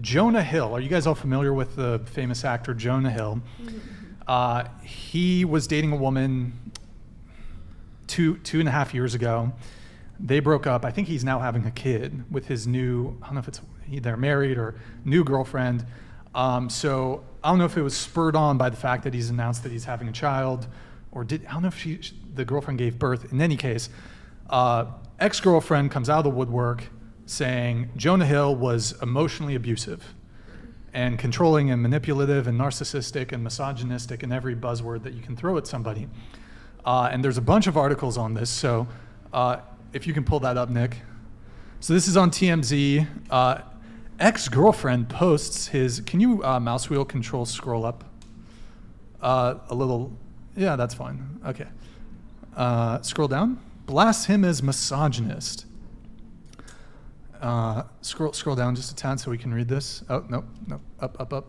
Jonah Hill. Are you guys all familiar with the famous actor Jonah Hill? He was dating a woman two and a half years ago. They broke up. I think he's now having a kid with his new, I don't know if it's they're married or new girlfriend. So I don't know if it was spurred on by the fact that he's announced that he's having a child, or I don't know if the girlfriend gave birth. In any case, ex-girlfriend comes out of the woodwork saying Jonah Hill was emotionally abusive and controlling and manipulative and narcissistic and misogynistic and every buzzword that you can throw at somebody. And there's a bunch of articles on this. So if you can pull that up, Nick. So this is on TMZ. Ex-girlfriend posts his, can you mouse wheel control scroll up? A little, yeah, that's fine. Okay. Scroll down. Blasts him as misogynist. Scroll down just a tad so we can read this. Oh, nope. Up.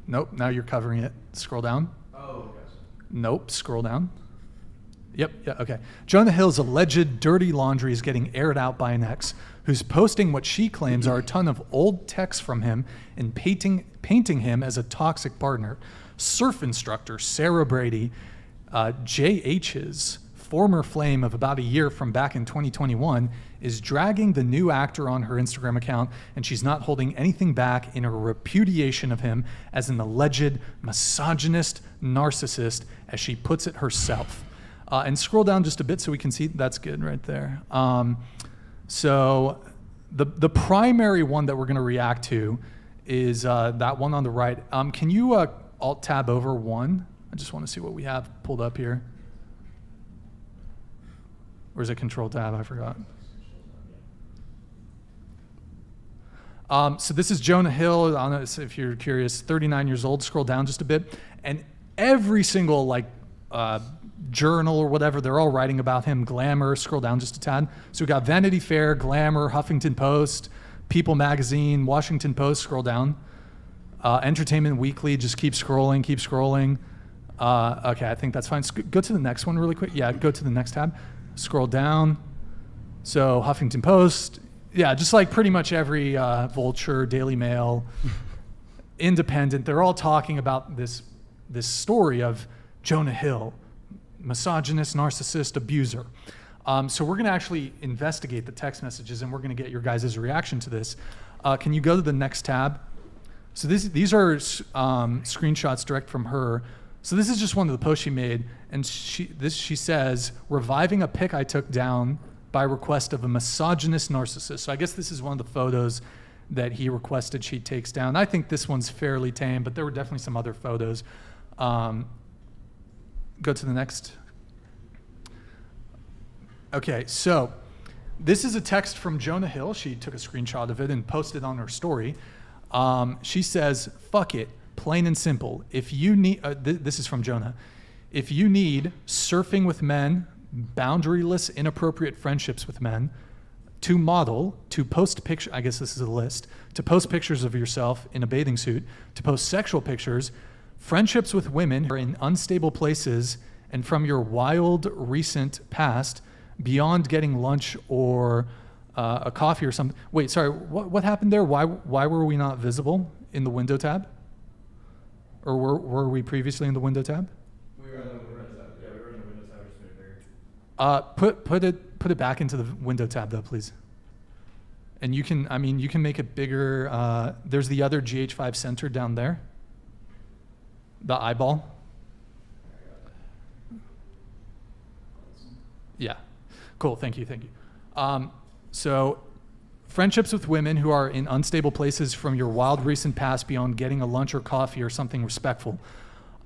Nope, now you're covering it. Scroll down. Oh, gosh. Nope, scroll down. Yep, yeah, okay. Jonah Hill's alleged dirty laundry is getting aired out by an ex who's posting what she claims are a ton of old texts from him and painting him as a toxic partner. Surf instructor Sarah Brady, JH's former flame of about a year from back in 2021, is dragging the new actor on her Instagram account, and she's not holding anything back in her repudiation of him as an alleged misogynist narcissist, as she puts it herself. And scroll down just a bit so we can see. That's good right there. So the primary one that we're going to react to is that one on the right. Can you Alt-tab over one? I just want to see what we have pulled up here. Or is it Control-Tab? I forgot. So this is Jonah Hill. I don't know if you're curious. 39 years old. Scroll down just a bit. And every single journal or whatever, they're all writing about him. Glamour, scroll down just a tad. So we got Vanity Fair, Glamour, Huffington Post, People Magazine, Washington Post, scroll down. Entertainment Weekly, just keep scrolling. Okay, I think that's fine. Go to the next one really quick. Yeah, go to the next tab. Scroll down. So Huffington Post, yeah, just like pretty much every Vulture, Daily Mail, Independent, they're all talking about this story of Jonah Hill, misogynist, narcissist, abuser. So we're going to actually investigate the text messages, and we're going to get your guys' reaction to this. Can you go to the next tab? So these are screenshots direct from her. So this is just one of the posts she made, and she says, reviving a pic I took down by request of a misogynist narcissist. So I guess this is one of the photos that he requested she takes down. I think this one's fairly tame, but there were definitely some other photos. Go to the next. Okay, so this is a text from Jonah Hill. She took a screenshot of it and posted on her story. She says, fuck it, plain and simple. If you need, this is from Jonah. If you need surfing with men, boundaryless, inappropriate friendships with men, to model, to post pictures, I guess this is a list, to post pictures of yourself in a bathing suit, to post sexual pictures, friendships with women who are in unstable places, and from your wild recent past, beyond getting lunch or a coffee or something. Wait, sorry, what happened there? Why were we not visible in the window tab? Or were we previously in the window tab? We were in the window tab. Yeah, we were in the window tab. Just made it bigger. Put it back into the window tab though, please. And you can make it bigger. There's the other GH5 center down there. The eyeball. Yeah, cool, thank you. So friendships with women who are in unstable places from your wild recent past beyond getting a lunch or coffee or something respectful.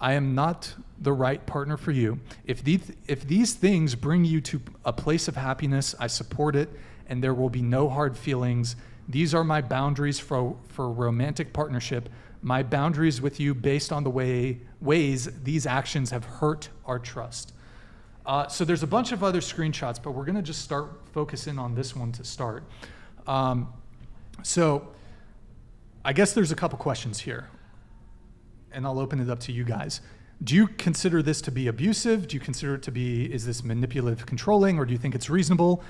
I am not the right partner for you. If these things bring you to a place of happiness, I support it, and there will be no hard feelings. These are my boundaries for romantic partnership. My boundaries with you based on the ways these actions have hurt our trust. So there's a bunch of other screenshots, but we're gonna just start focusing on this one to start. So I guess there's a couple questions here, and I'll open it up to you guys. Do you consider this to be abusive? Do you consider it to be, is this manipulative, controlling, or do you think it's reasonable?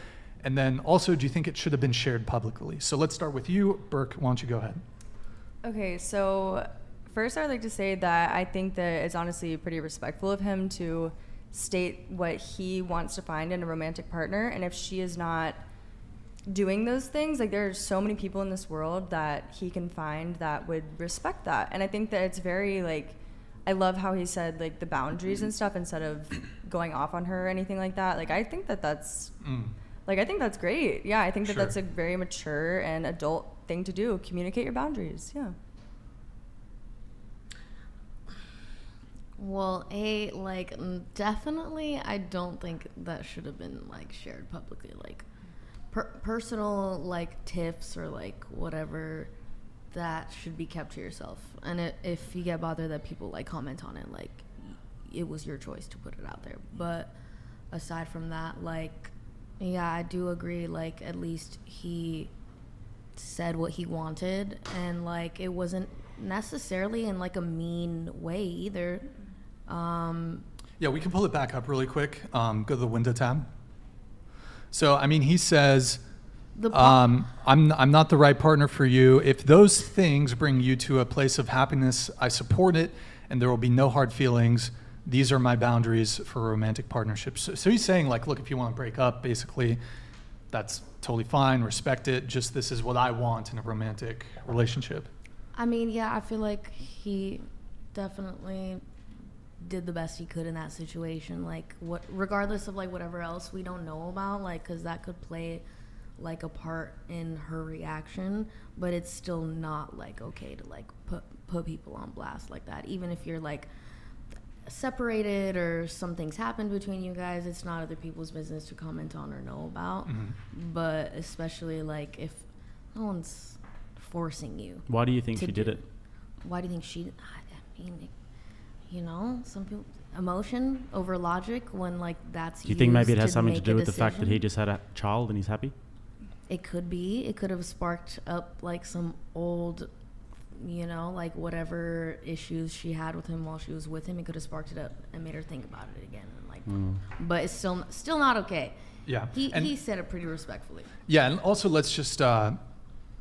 And then also, do you think it should have been shared publicly? So let's start with you, Burke, why don't you go ahead? Okay, so first I would like to say that I think that it's honestly pretty respectful of him to state what he wants to find in a romantic partner, and if she is not doing those things, like there are so many people in this world that he can find that would respect that. And I think that it's very like, I love how he said like the boundaries and stuff instead of going off on her or anything like that. Like I think that that's like I think that's great. Yeah, I think that that's a very mature and adult thing to do. Communicate your boundaries. Yeah. Well, definitely I don't think that should have been like shared publicly. Like personal like tips or like whatever, that should be kept to yourself. And if you get bothered that people like comment on it, like it was your choice to put it out there. But aside from that, like, yeah, I do agree, like at least he said what he wanted, and like it wasn't necessarily in like a mean way either. Yeah, we can pull it back up really quick. Go to the window tab. So, I mean, he says, I'm not the right partner for you. If those things bring you to a place of happiness, I support it, and there will be no hard feelings. These are my boundaries for romantic partnerships. So he's saying, like, look, if you want to break up, basically, that's totally fine. Respect it. Just this is what I want in a romantic relationship. I mean, yeah, I feel like he definitely did the best he could in that situation, like what, regardless of like whatever else we don't know about, like because that could play like a part in her reaction, but it's still not like okay to like put people on blast like that. Even if you're like separated or something's happened between you guys, it's not other people's business to comment on or know about. But especially like if no one's forcing you. Why do you think she did it? Why do you think she? I mean, you know, some people emotion over logic when like that's. Do you think maybe it has something to do with the fact that he just had a child and he's happy? It could be. It could have sparked up like some old, you know, like whatever issues she had with him while she was with him. It could have sparked it up and made her think about it again. And like, but it's still not okay. Yeah. He said it pretty respectfully. Yeah, and also let's just.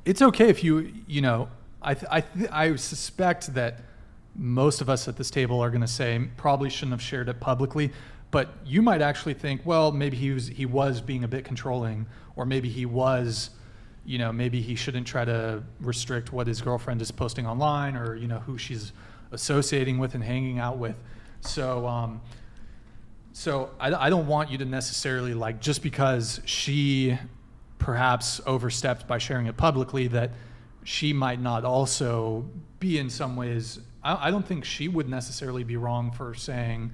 It's okay if you know. I suspect that most of us at this table are going to say probably shouldn't have shared it publicly, but you might actually think, well, maybe he was being a bit controlling, or maybe he was, you know, maybe he shouldn't try to restrict what his girlfriend is posting online, or you know who she's associating with and hanging out with. So I don't want you to necessarily like just because she perhaps overstepped by sharing it publicly that she might not also be in some ways. I don't think she would necessarily be wrong for saying,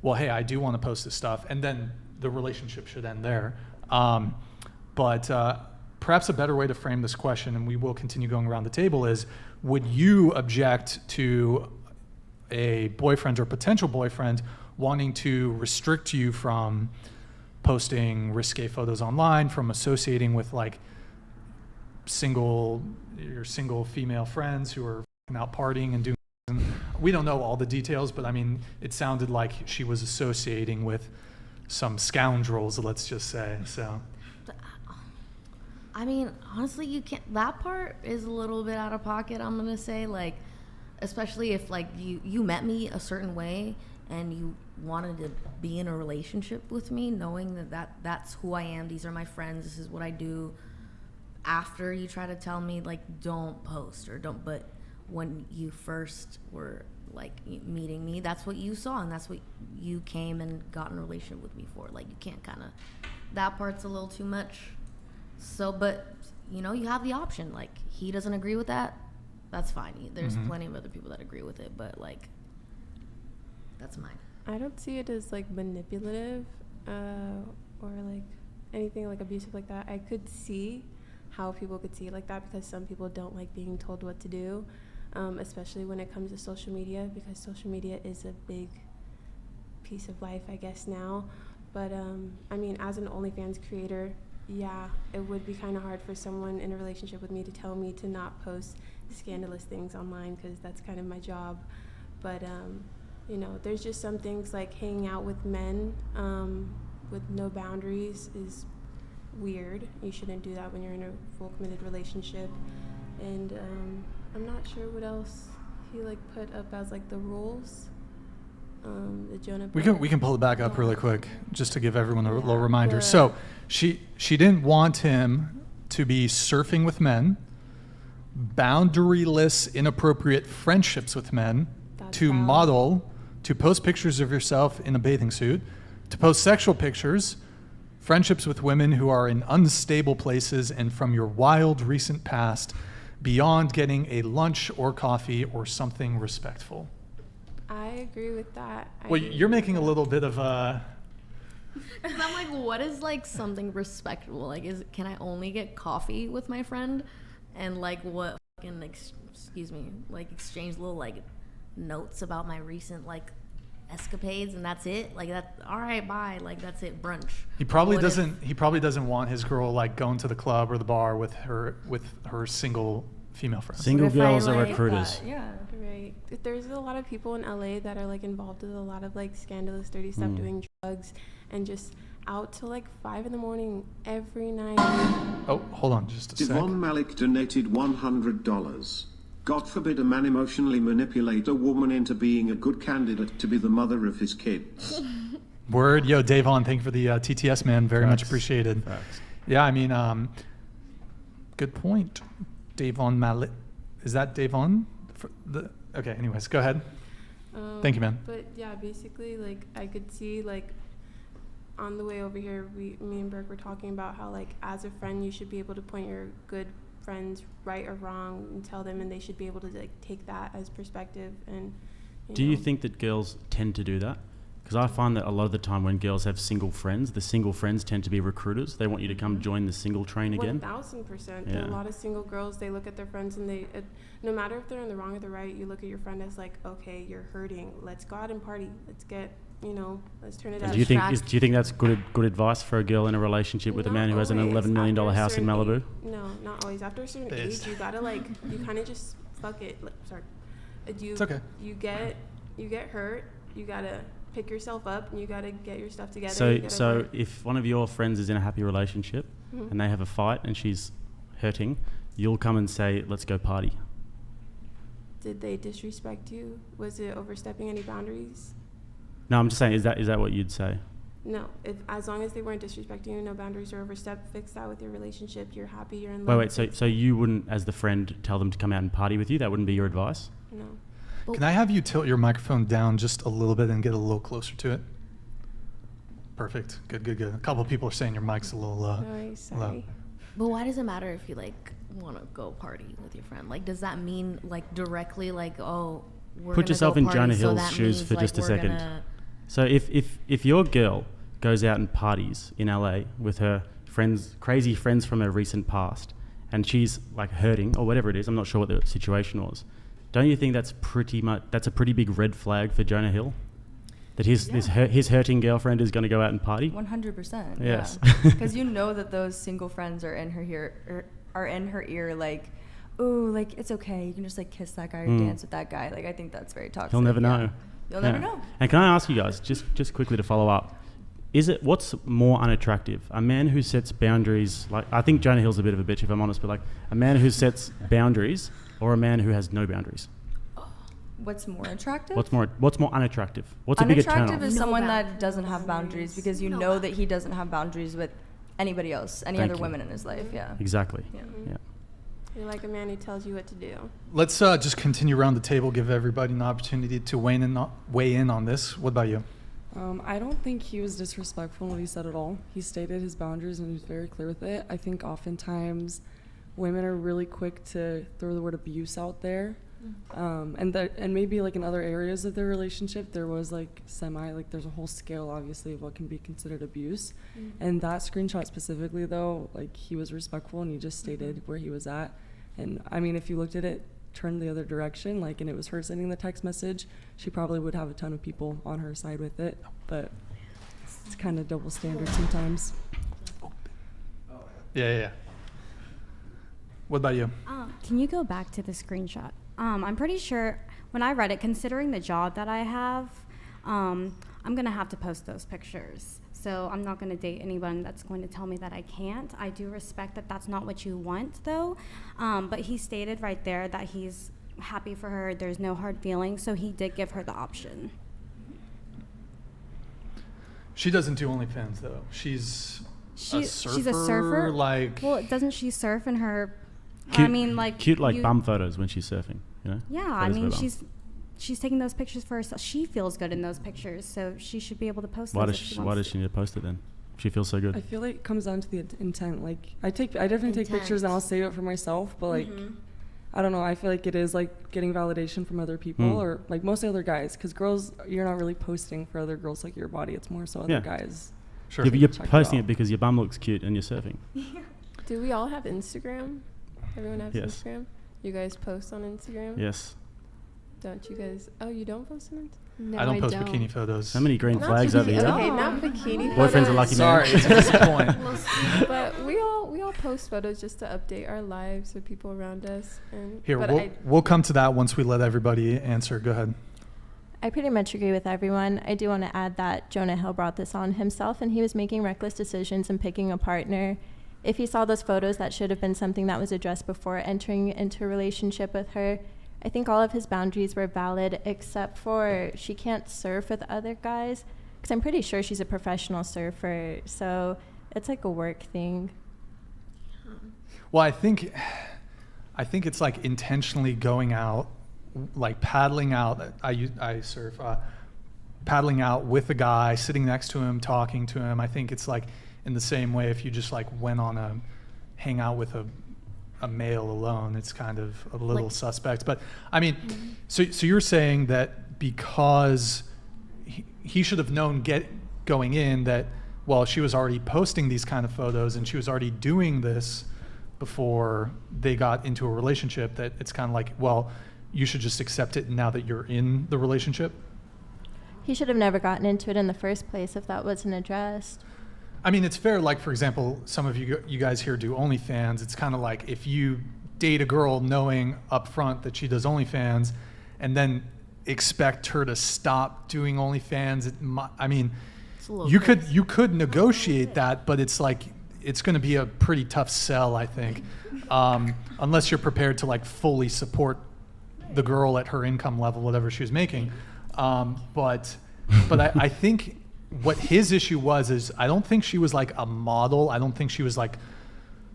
well, hey, I do want to post this stuff, and then the relationship should end there. But perhaps a better way to frame this question, and we will continue going around the table, is would you object to a boyfriend or potential boyfriend wanting to restrict you from posting risque photos online, from associating with like your single female friends who are out partying and doing, and we don't know all the details, but I mean, it sounded like she was associating with some scoundrels, let's just say. So I mean, honestly, you can't, that part is a little bit out of pocket, I'm gonna say, like, especially if like you met me a certain way and you wanted to be in a relationship with me, knowing that's who I am, these are my friends, this is what I do. After you try to tell me like don't post or don't, but when you first were like meeting me, that's what you saw and that's what you came and got in a relationship with me for. Like you can't kind of, that part's a little too much. So, but you know, you have the option. Like he doesn't agree with that, that's fine. There's plenty of other people that agree with it, but like that's mine. I don't see it as like manipulative or like anything like abusive like that. I could see how people could see it like that because some people don't like being told what to do, especially when it comes to social media, because social media is a big piece of life, I guess, now. But I mean, as an OnlyFans creator, yeah, it would be kind of hard for someone in a relationship with me to tell me to not post scandalous things online because that's kind of my job. But you know, there's just some things like hanging out with men with no boundaries is weird. You shouldn't do that when you're in a full committed relationship. And I'm not sure what else he like put up as like the rules. The Jonah. We can pull it back up really quick just to give everyone a little Yeah, reminder. but- So she didn't want him to be surfing with men, boundaryless, inappropriate friendships with men, That's to valid. model, to post pictures of yourself in a bathing suit, to post sexual pictures, friendships with women who are in unstable places and from your wild recent past, beyond getting a lunch or coffee or something respectful. I agree with that. Well, you're making a little bit of a... Because I'm like, what is like something respectable? Like, can I only get coffee with my friend, and like what fucking exchange little like notes about my recent like escapades, and that's it? Like that? All right, bye. Like that's it. Brunch. He probably What if- doesn't. He probably doesn't want his girl like going to the club or the bar with her single female friends. Single What if I, girls are like, recruiters. Yeah. Right. There's a lot of people in LA that are like involved with a lot of like scandalous, dirty stuff, doing drugs, and just out till like 5 a.m. every night. Oh, hold on, just a sec. Devon Malik donated $100. God forbid a man emotionally manipulate a woman into being a good candidate to be the mother of his kids. Word, yo, Davon, thank you for the TTS, man. Very much Facts. appreciated. Facts. Yeah, I mean, good point. Davon Malik, is that Davon? Okay, anyways, go ahead. Thank you, man. But yeah, basically, like I could see like on the way over here, me and Burke were talking about how like as a friend, you should be able to point your good friends right or wrong and tell them, and they should be able to like take that as perspective. And Do you know. think that girls tend to do that? Because I find that a lot of the time when girls have single friends, the single friends tend to be recruiters. They want you to come join the single train again. 1000%. There are Yeah. a lot of single girls. They look at their friends and they, no matter if they're in the wrong or the right, you look at your friend as like, okay, you're hurting. Let's go out and party. Let's get, let's turn it up. Do you think that's good advice for a girl in a relationship with a man who has an Not $11 million always. house in After a Malibu? certain No, not always. After a certain It is. age, you gotta like, you kind of just fuck it. Like, sorry. It's okay. You get hurt. You gotta pick yourself up and you gotta get your stuff together. So, You gotta so work. if one of your friends is in a happy relationship and they have a fight and she's hurting, you'll come and say, "Let's go party." Did they disrespect you? Was it overstepping any boundaries? No, I'm just saying, is that what you'd say? No. As long as they weren't disrespecting you, no boundaries or overstep, fix that with your relationship. You're happy. You're in love. Wait. So you wouldn't, as the friend, tell them to come out and party with you? That wouldn't be your advice? No. Can I have you tilt your microphone down just a little bit and get a little closer to it? Perfect. Good. A couple of people are saying your mic's a little Sorry. But why does it matter if you like want to go party with your friend? Like, does that mean like directly like, oh, we're Put gonna yourself go in party, Jonah so Hill's that shoes means, for like, just a we're second. gonna- So if your girl goes out and parties in LA with her friends, crazy friends from her recent past, and she's like hurting or whatever it is, I'm not sure what the situation was. Don't you think that's a pretty big red flag for Jonah Hill? That his hurting girlfriend is going to go out and party? 100%. Yes. Because you know that those single friends are in her ear, like, ooh, like it's okay. You can just like kiss that guy or dance with that guy. Like I think that's very toxic. He'll never yeah. know. You'll Yeah. never know. And can I ask you guys, just quickly to follow up, what's more unattractive? A man who sets boundaries, like I think Jonah Hill's a bit of a bitch if I'm honest, but like a man who sets boundaries or a man who has no boundaries? What's more attractive? What's more unattractive? What's a bigger turn Unattractive off? is No someone that boundaries. doesn't have boundaries because you No know that he doesn't have boundaries with anybody else, any Thank other you. women in his life. Yeah. Exactly. Yeah. Yeah. You're like a man who tells you what to do. Let's just continue around the table, give everybody an opportunity to weigh in on this. What about you? I don't think he was disrespectful in what he said at all. He stated his boundaries and he was very clear with it. I think oftentimes women are really quick to throw the word abuse out there. And maybe like in other areas of their relationship, there was like there's a whole scale obviously of what can be considered abuse. And that screenshot specifically though, like he was respectful and he just stated where he was at. And I mean, if you looked at it, turned the other direction, like, and it was her sending the text message, she probably would have a ton of people on her side with it. But it's kind of double standard sometimes. Yeah. What about you? Can you go back to the screenshot? I'm pretty sure when I read it, considering the job that I have, I'm going to have to post those pictures. So I'm not going to date anyone that's going to tell me that I can't. I do respect that that's not what you want, though. But he stated right there that he's happy for her. There's no hard feelings. So he did give her the option. She doesn't do OnlyFans though. She's a surfer. She's a surfer. Like, well, doesn't she surf in her? Cute, I mean, like cute like you- bum photos when she's surfing. You know. Yeah, I Photos of mean, her bum. she's taking those pictures for herself. She feels good in those pictures, so she should be able to post Why those. does if she, she why wants does to. she need to post it then? She feels so I good. feel like it comes down to the intent. Like I definitely take pictures and I'll save it for myself, but like I don't know. I feel like it is like getting validation from other people or like most other guys, because girls, you're not really posting for other girls like your body. It's more so other guys. sure. You're Check it posting out. it because your bum looks cute and you're surfing. Do we all have Instagram? Everyone has Yes. Instagram? You guys post on Instagram? Yes. Don't you guys? Oh, you don't post on Instagram? No, I don't post bikini photos. So many green Not flags over bikini- here. Okay, not bikini Boyfriend's a photos. lucky man. Sorry, it's a disappointment. But we all post photos just to update our lives with people around us. And Here, but we'll come to that once we let everybody answer. Go ahead. I pretty much agree with everyone. I do want to add that Jonah Hill brought this on himself, and he was making reckless decisions and picking a partner. If he saw those photos, that should have been something that was addressed before entering into a relationship with her. I think all of his boundaries were valid, except for she can't surf with other guys, because I'm pretty sure she's a professional surfer, so it's like a work thing. Well, I think it's like intentionally going out, like paddling out. I surf, paddling out with a guy, sitting next to him, talking to him. I think it's like in the same way if you just like went on a hang out with a male alone, it's kind of a little suspect. But I mean, so you're saying that because he should have known going in that, well, she was already posting these kind of photos and she was already doing this before they got into a relationship, that it's kind of like, well, you should just accept it now that you're in the relationship? He should have never gotten into it in the first place if that wasn't addressed. I mean, it's fair. Like, for example, some of you guys here do OnlyFans. It's kind of like if you date a girl knowing up front that she does OnlyFans and then expect her to stop doing OnlyFans. I mean, you could negotiate that, but it's like, it's going to be a pretty tough sell, I think, unless you're prepared to like fully support the girl at her income level, whatever she was making. But I think what his issue was is I don't think she was like a model. I don't think she was like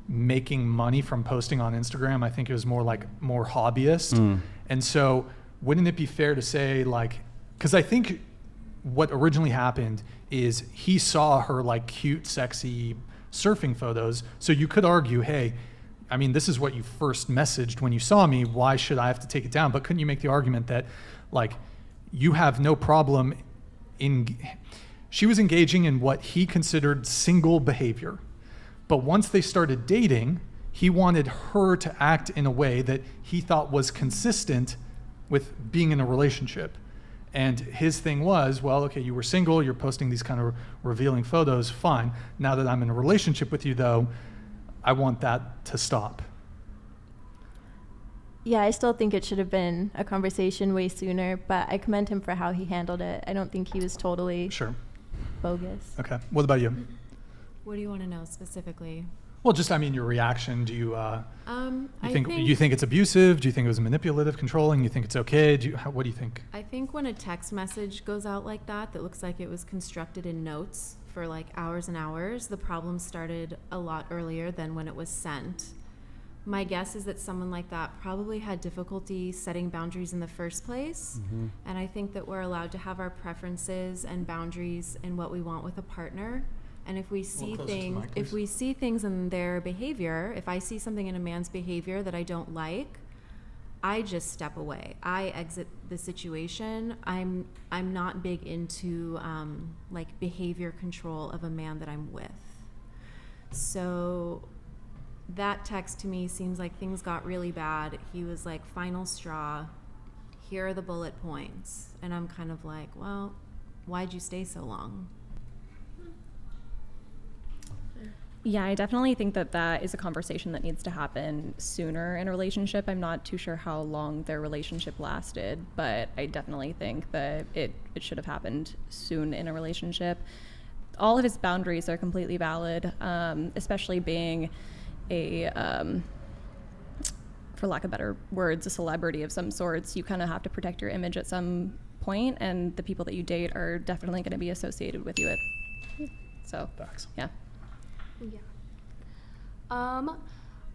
making money from posting on Instagram. I think it was more hobbyist. And so wouldn't it be fair to say, like, because I think what originally happened is he saw her like cute, sexy surfing photos. So you could argue, hey, I mean, this is what you first messaged when you saw me. Why should I have to take it down? But couldn't you make the argument that like you have no problem in... She was engaging in what he considered single behavior. But once they started dating, he wanted her to act in a way that he thought was consistent with being in a relationship. And his thing was, well, okay, you were single, you're posting these kind of revealing photos, fine. Now that I'm in a relationship with you, though, I want that to stop. Yeah, I still think it should have been a conversation way sooner, but I commend him for how he handled it. I don't think he was totally bogus. Okay. What about you? What do you want to know specifically? Well, just, I mean, your reaction. Do you, you I think it's abusive? Do you think it was manipulative, controlling? You think it's okay? What do you think? I think when a text message goes out like that looks like it was constructed in notes for like hours and hours, the problem started a lot earlier than when it was sent. My guess is that someone like that probably had difficulty setting boundaries in the first place. And I think that we're allowed to have our preferences and boundaries in what we want with a partner. And if we see things in their behavior, if I see something in a man's behavior that I don't like, I just step away. I exit the situation. I'm not big into like behavior control of a man that I'm with. So that text to me seems like things got really bad. He was like, final straw, here are the bullet points. And I'm kind of like, well, why'd you stay so long? Yeah, I definitely think that is a conversation that needs to happen sooner in a relationship. I'm not too sure how long their relationship lasted, but I definitely think that it should have happened soon in a relationship. all of his boundaries are completely valid, especially being a, for lack of better words, a celebrity of some sorts. You kind of have to protect your image at some point, and the people that you date are definitely going to be associated with you. So, Facts. yeah. Yeah.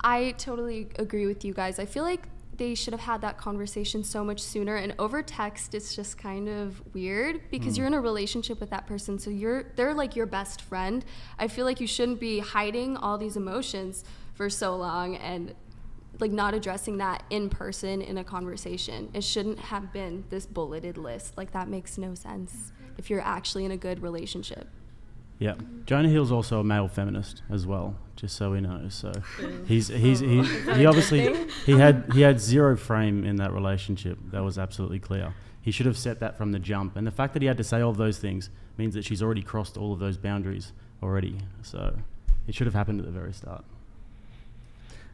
I totally agree with you guys. I feel like they should have had that conversation so much sooner, and over text it's just kind of weird because you're in a relationship with that person, so they're like your best friend. I feel like you shouldn't be hiding all these emotions for so long and like not addressing that in person in a conversation. It shouldn't have been this bulleted list. Like, that makes no sense if you're actually in a good relationship. Yeah, Jonah Hill's also a male feminist as well, just so we know. So he obviously he had zero frame in that relationship. That was absolutely clear. He should have set that from the jump. And the fact that he had to say all of those things means that she's already crossed all of those boundaries already. So it should have happened at the very start.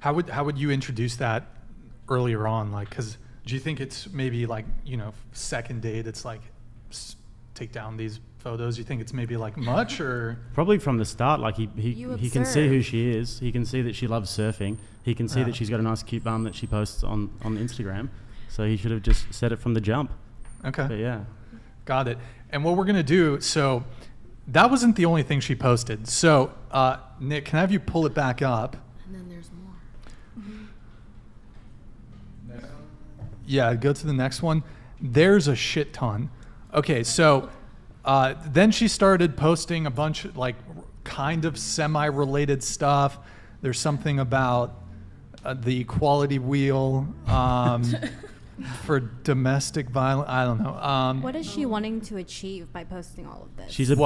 How would you introduce that earlier on? Like, because do you think it's maybe like, second date, it's like take down these photos? You think it's maybe like much, or probably from the start? Like he can see who she is. He can see that she loves surfing. He can see that she's got a nice cute bum that she posts on Instagram. So he should have just said it from the jump. Okay. But yeah. Got it. And what we're gonna do, so that wasn't the only thing she posted. So Nick, can I have you pull it back up? And then there's more. Next one? Yeah, go to the next one. There's a shit ton. Okay, so then she started posting a bunch of like kind of semi-related stuff. There's something about the equality wheel for domestic violence. I don't know. What is she wanting to achieve by posting all of this? She's a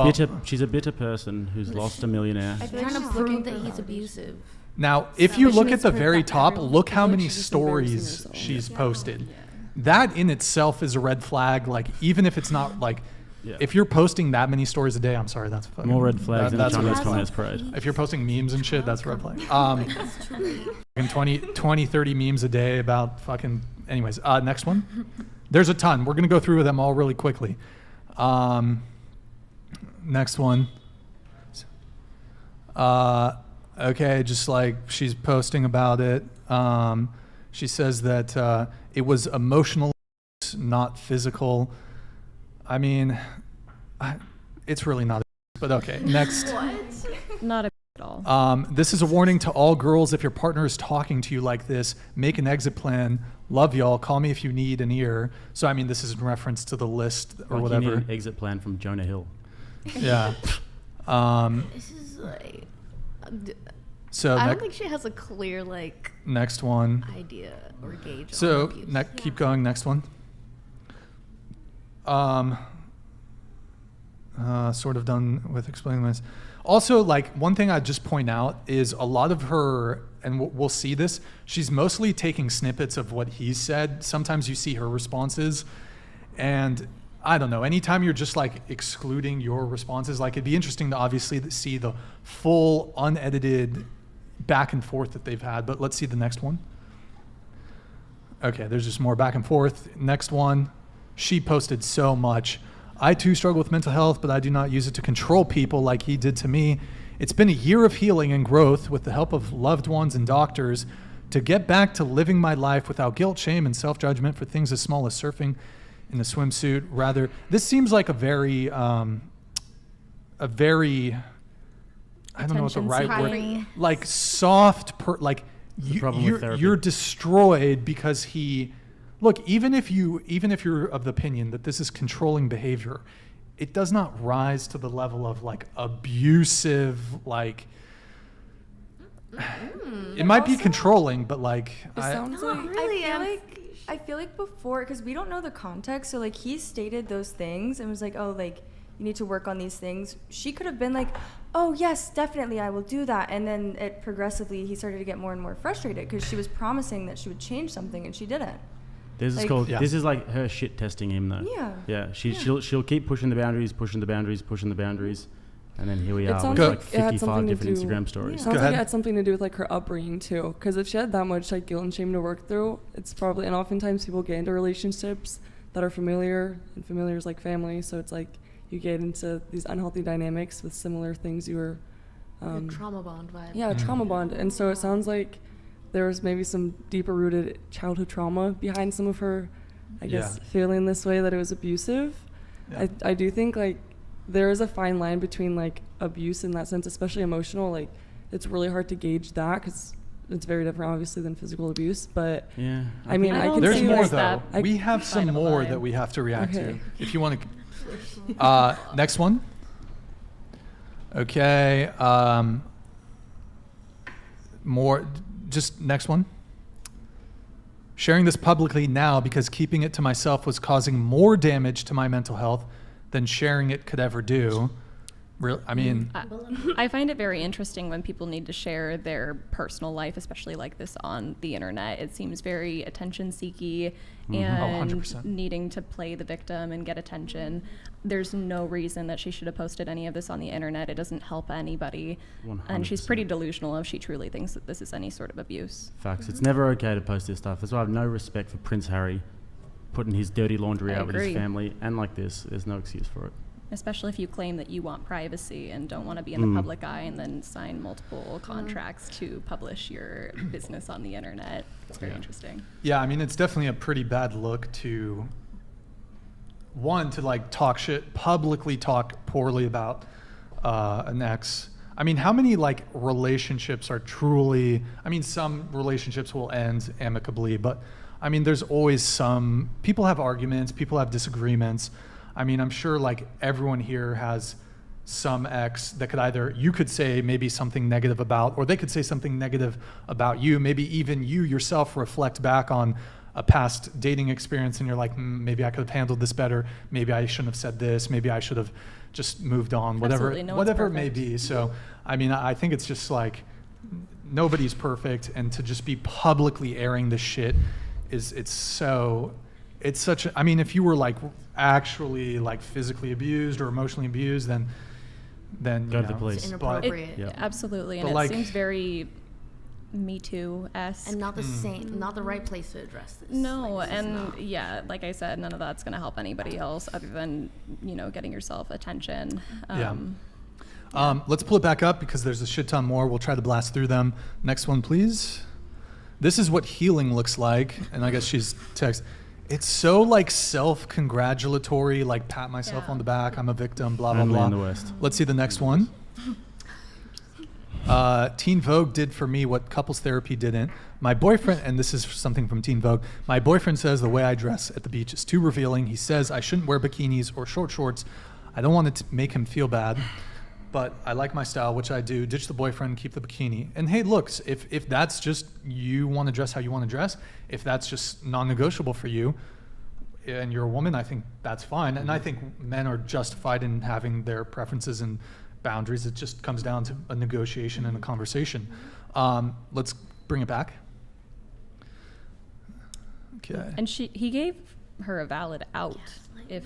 bitter person who's lost a millionaire. I feel like she's looking that he's abusive. Now, if you look at the very top, look how many stories she's posted. That in itself is a red flag. Like, even if it's not like, if you're posting that many stories a day, I'm sorry, that's fucking, more red flags than the Chinese Communist Parade. If you're posting memes and shit, that's a red flag. Fucking 20, 30 memes a day about fucking, anyways, next one. There's a ton. We're going to go through them all really quickly. Next one. Okay, just like she's posting about it. She says that it was emotional, not physical. I mean, it's really not, but okay, next. Not at all. This is a warning to all girls. If your partner is talking to you like this, make an exit plan. Love y'all. Call me if you need an ear. So, I mean, this is in reference to the list or like whatever. You need an exit plan from Jonah Hill. Yeah. This is like... So I don't think she has a clear next one idea or gauge. So on abuse. keep going. Next one. Sort of done with explaining this. Also, like, one thing I'd just point out is a lot of her, and we'll see this, she's mostly taking snippets of what he said. Sometimes you see her responses, and I don't know, anytime you're just like excluding your responses, like, it'd be interesting to obviously see the full unedited back and forth that they've had. But let's see the next one. Okay, there's just more back and forth. Next one. She posted so much. I too struggle with mental health, but I do not use it to control people like he did to me. It's been a year of healing and growth with the help of loved ones and doctors to get back to living my life without guilt, shame, and self-judgment for things as small as surfing in a swimsuit. Rather, this seems like a very, I don't know what the right word, like soft, like you're destroyed because he, look, even if you're of the opinion that this is controlling behavior, it does not rise to the level of like abusive, like, it might be controlling, but like, I feel like before, because we don't know the context, so like he stated those things and was like, oh, like, you need to work on these things. She could have been like, oh yes, definitely, I will do that. And then it progressively, he started to get more and more frustrated because she was promising that she would change something and she didn't. This is called. Yeah. This is like her shit testing him, though. Yeah. Yeah. She'll keep pushing the boundaries, and then here we are with like 55 different Instagram stories. Sounds like it had something to do with like her upbringing too. Because if she had that much like guilt and shame to work through, it's probably, and oftentimes people get into relationships that are familiar, and familiar is like family. So it's like you get into these unhealthy dynamics with similar things you were. A trauma bond vibe. Yeah, a trauma bond. And so it sounds like there was maybe some deeper rooted childhood trauma behind some of her, I guess, feeling this way, that it was abusive. Yeah. I do think like there is a fine line between like abuse in that sense, especially emotional. Like it's really hard to gauge that because it's very different, obviously, than physical abuse. But yeah, I mean, I can there's see more like though. that. We have some more that we have to react to. If you want to, next one. Okay. More. Just next one. Sharing this publicly now because keeping it to myself was causing more damage to my mental health than sharing it could ever do. I mean, I find it very interesting when people need to share their personal life, especially like this on the internet. It seems very attention-seeky and 100%. needing to play the victim and get attention. There's no reason that she should have posted any of this on the internet. It doesn't help anybody. 100%. And she's pretty delusional if she truly thinks that this is any sort of abuse. Facts. It's never okay to post this stuff. That's why I have no respect for Prince Harry putting his dirty laundry I out with his agree. family. And like this, there's no excuse for it. Especially if you claim that you want privacy and don't want to be in the public eye and then sign multiple contracts to publish your business on the internet. It's very interesting. yeah, I mean, it's definitely a pretty bad look to, one, to like talk shit, publicly talk poorly about an ex. I mean, how many like relationships are truly, I mean, some relationships will end amicably, but I mean, there's always some, people have arguments, people have disagreements. I mean, I'm sure like everyone here has some ex that could either, you could say maybe something negative about, or they could say something negative about you. Maybe even you yourself reflect back on a past dating experience and you're like, maybe I could have handled this better. Maybe I shouldn't have said this. Maybe I should have just moved on, whatever, Absolutely. No one's whatever it may perfect. be. So, I mean, I think it's just like, nobody's perfect. And to just be publicly airing this shit it's such a, I mean, if you were like actually like physically abused or emotionally abused, then Go you to the know, police. It's but- inappropriate. Yeah. Absolutely. And But it like- seems very Me Too-esque. And not the same, not the right place to address this. No, Like, this is and not. yeah, like I said, none of that's going to help anybody else other than, getting yourself attention. Let's pull it back up because there's a shit ton more. We'll try to blast through them. Next one, please. This is what healing looks like. And I guess she's text. It's so like self-congratulatory, like pat myself on the back. I'm a victim, blah, blah, Only blah. in the West. Let's see the next one. Teen Vogue did for me what couples therapy didn't. My boyfriend, and this is something from Teen Vogue, my boyfriend says the way I dress at the beach is too revealing. He says I shouldn't wear bikinis or short shorts. I don't want it to make him feel bad, but I like my style, which I do. Ditch the boyfriend, keep the bikini. And hey, look, if that's just you want to dress how you want to dress, if that's just non-negotiable for you, and you're a woman, I think that's fine. And I think men are justified in having their preferences and boundaries. It just comes down to a negotiation and a conversation. Let's bring it back. Okay. And he gave her a valid out. If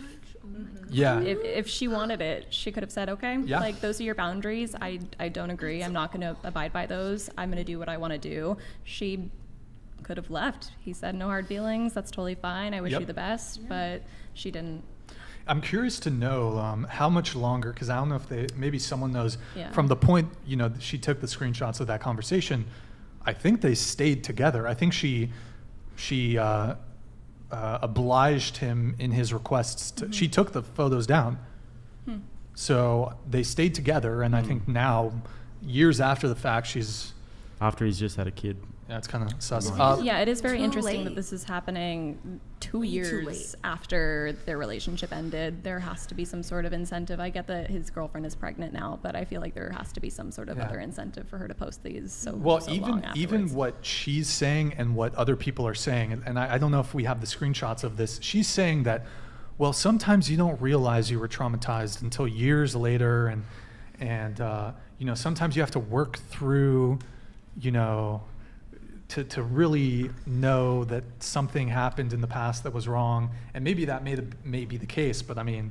Yeah. if she wanted it, she could have said, okay, Yeah. like those are your boundaries. I don't agree. I'm not going to abide by those. I'm going to do what I want to do. She could have left. He said no hard feelings. That's totally fine. I wish Yep. you the best, but she didn't. I'm curious to know how much longer, because I don't know if maybe someone knows Yeah. from the point, she took the screenshots of that conversation. I think they stayed together. I think she obliged him in his requests. She took the photos down. So they stayed together. And I think now, years after the fact, After he's just had a kid. yeah, it's kind of sus. Yeah, it is very Too interesting that late. this is happening 2 Way too years late. after their relationship ended. There has to be some sort of incentive. I get that his girlfriend is pregnant now, but I feel like there has to be some sort of Yeah. other incentive for her to post these so Well, so even long even afterwards. what she's saying and what other people are saying, and I don't know if we have the screenshots of this. She's saying that, well, sometimes you don't realize you were traumatized until years later, and sometimes you have to work through, to really know that something happened in the past that was wrong, and maybe that may be the case, but I mean.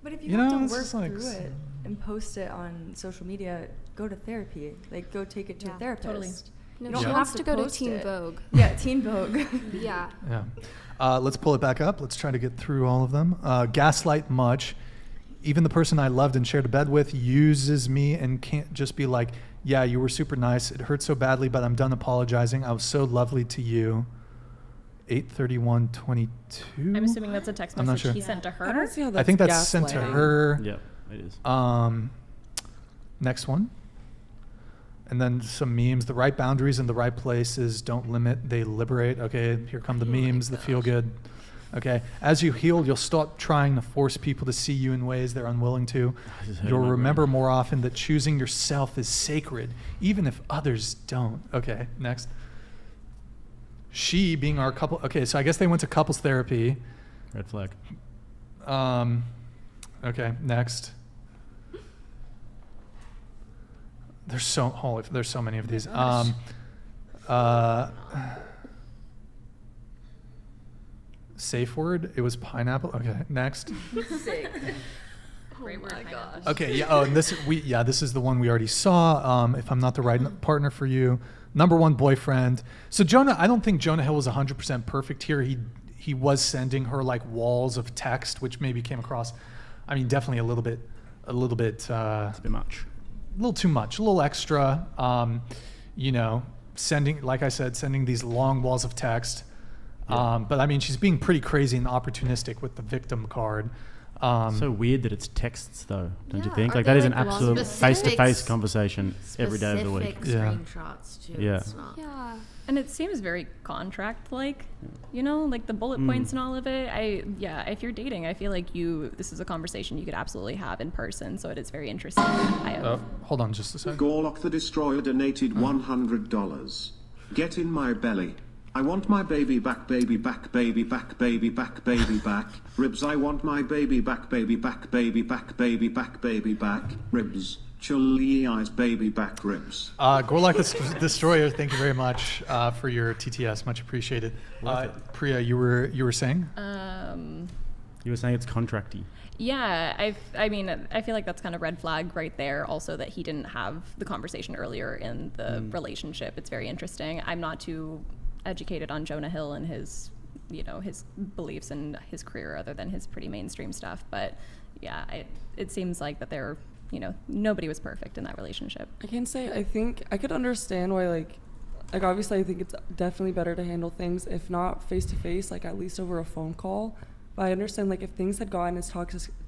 But if you have to it's work just like through it and post it on social media, go to therapy. Like, go take it to a therapist. totally. No, You don't she have wants to go to post Teen it. Vogue. Yeah, Teen Vogue. Yeah. Yeah. Let's pull it back up. Let's try to get through all of them. Gaslight much. Even the person I loved and shared a bed with uses me and can't just be like, yeah, you were super nice. It hurt so badly, but I'm done apologizing. I was so lovely to you. 8/31/22. I'm assuming that's a text I'm not message sure. he sent to her. I don't see how that's I think that's sent to gaslighting. her. Yep, it is. Next one. And then some memes. The right boundaries in the right places don't limit, they liberate. Okay, here come the memes, the feel good. Okay, as you heal, you'll stop trying to force people to see you in ways they're unwilling to. You'll remember more often that choosing yourself is sacred, even if others don't. Okay, next. She being our couple. Okay, so I guess they went to couples therapy. Red flag. Okay, next. There's so many of these. Safe word. It was pineapple. Okay, next. Sick. Great word. Gosh. Okay, yeah. Oh, and this is the one we already saw. If I'm not the right partner for you, number one boyfriend. So Jonah, I don't think Jonah Hill was 100% perfect here. He was sending her like walls of text, which maybe came across. I mean, definitely a little bit. It's a bit much. A little too much, a little extra. Sending these long walls of text. Yeah. But I mean, she's being pretty crazy and opportunistic with the victim card. So weird that it's texts, though, don't you Yeah, think? are Like they that is an like absolute specific- face-to-face conversation every day of the week. Specific Yeah. screenshots too. Yeah. It's not. Yeah. And it seems very contract-like, you know, like the bullet points and all of it. If you're dating, I feel like this is a conversation you could absolutely have in person. So it is very interesting. Hold on just a second. Gorlock the Destroyer donated $100. Get in my belly. I want my baby back, baby back, baby back, baby back, baby back. Ribs, I want my baby back, baby back, baby back, baby back, baby back. Ribs. Chully eyes, baby back ribs. Gorlock the Destroyer, thank you very much for your TTS. Much appreciated. Priya, you were saying? You were saying it's contracty. Yeah, I mean, I feel like that's kind of red flag right there. Also, that he didn't have the conversation earlier in the relationship. It's very interesting. I'm not too educated on Jonah Hill and his beliefs and his career, other than his pretty mainstream stuff. But yeah, it seems like that they're, nobody was perfect in that relationship. I can say I think I could understand why like obviously I think it's definitely better to handle things, if not face to face, like at least over a phone call. But I understand like if things had gotten as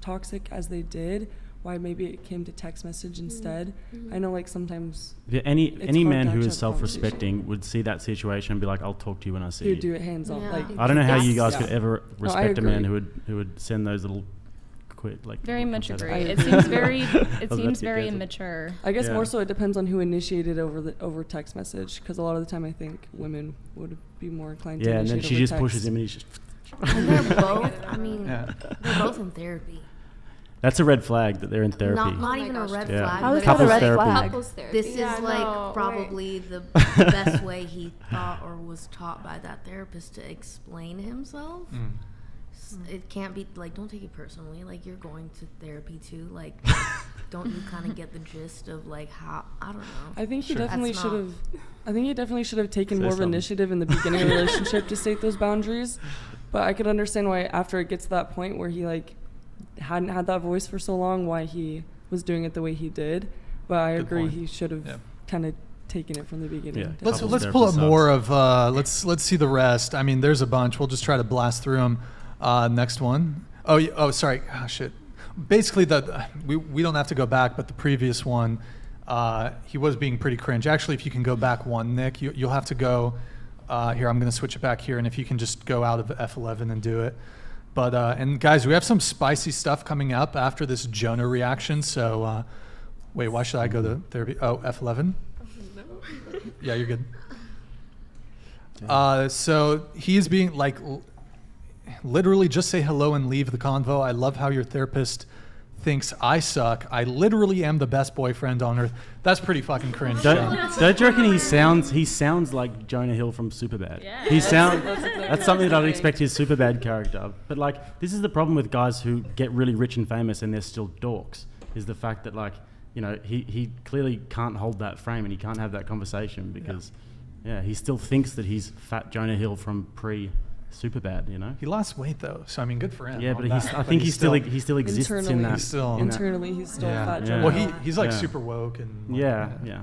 toxic as they did, why maybe it came to text message instead. I know like sometimes Any it's man hard to who actually is have a conversation. self-respecting would see that situation and be like, I'll talk to you when I see you you. do it hands on. Yeah. Like I don't know how you guys Yeah. could ever No, I respect a man agree. who would send those little quick like. Very much what's that? agree. I It agree. seems very, it about to seems get very cancelled. immature. I guess Yeah. more so it depends on who initiated over text message, because a lot of the time I think women would be more inclined to Yeah, and then initiate she over just pushes text. him and he's just. And they're both. I mean, Yeah. they're both in therapy. That's a red flag that they're in therapy. Not my even gosh. a red Yeah. flag. How is but that a Couples red therapy. flag? Couples therapy. This Yeah, is like no, probably the best way he thought or was taught by that therapist to explain himself. It can't be like, don't take it personally. Like, you're going to therapy too. Like, don't you kind of get the gist of like how? I don't know. I think he Sure. definitely That's should not- have. I think he definitely should have taken Say more of something. initiative in the beginning of the relationship to state those boundaries. But I could understand why after it gets to that point where he like hadn't had that voice for so long, why he was doing it the way he did. But I Good agree point. he should have Yeah. kind of taken it from the beginning. Yeah. Let's Couples pull up therapy more of let's see the rest. I mean, there's a bunch. We'll just try to blast through them. Next one. Sorry. Oh, shit. Basically, we don't have to go back, but the previous one, he was being pretty cringe. Actually, if you can go back one, Nick, you'll have to go. Here, I'm going to switch it back here, and if you can just go out of F11 and do it. But and guys, we have some spicy stuff coming up after this Jonah reaction. So, wait, why should I go to therapy? Oh, F11. Yeah, you're good. So he's being like, literally just say hello and leave the convo. I love how your therapist thinks I suck. I literally am the best boyfriend on earth. That's pretty fucking cringe. John. Don't you reckon he sounds like Jonah Hill from Superbad? Yeah. That's something that I'd expect his Superbad character. But like, this is the problem with guys who get really rich and famous and they're still dorks, is the fact that like, he clearly can't hold that frame and he can't have that conversation because he still thinks that he's fat Jonah Hill from pre super bad, you know. He lost weight though, so I mean, good for him. Yeah, on but that. I think he still exists internally, in that. He's still in that- internally he's still Yeah. fat Yeah. Jonah Well, Hill. he's like Yeah. super woke and like, Yeah, yeah.